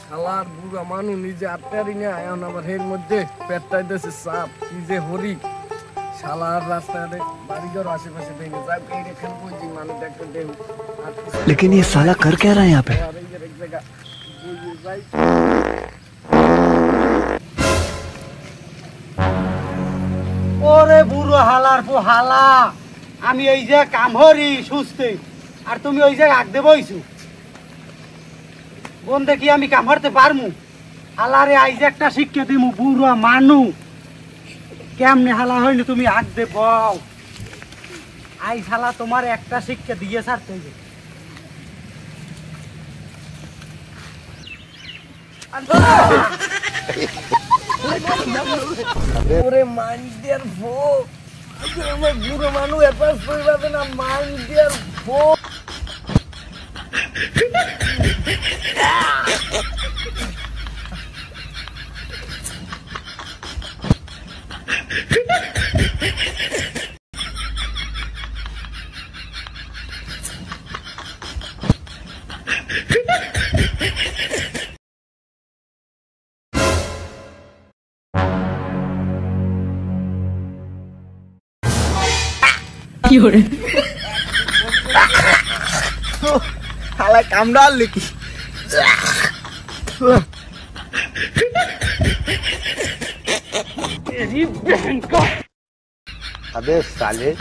শালার বুড়া মানুষ নিজে আটটারি না এখন আবার এর মধ্যে পেটটাই দেশে সাপ কি যে হরি শালার রাস্তাতে বাড়িঘর আশেপাশে দেখে যাক এই রেখান বলছি মানুষ দেখতে দেব लेकिन ये साला कर क्या रहा है यहाँ पे? এক জায়গা বুঝে যাই ওরে বুড়ো হালার পো হালা আমি এই যে কাম হরি সুস্থে আর তুমি ওই যে আগ দে বইছো বোন দেখি আমি কাম করতে পারমু হালারে আইজ একটা শিক্ষা দিমু বুড়ো মানু কেমনে হালা হইনি তুমি আগ দে বও আই শালা তোমার একটা শিক্ষা দিয়ে ছাড়তে হইবে ওরে মাইন্ডের ভো আমার বুড়ো মানুষ এপাস করে পাবে না মাইন্ডের ভো साला काम डाल लेकी तेरी बहन का अबे साले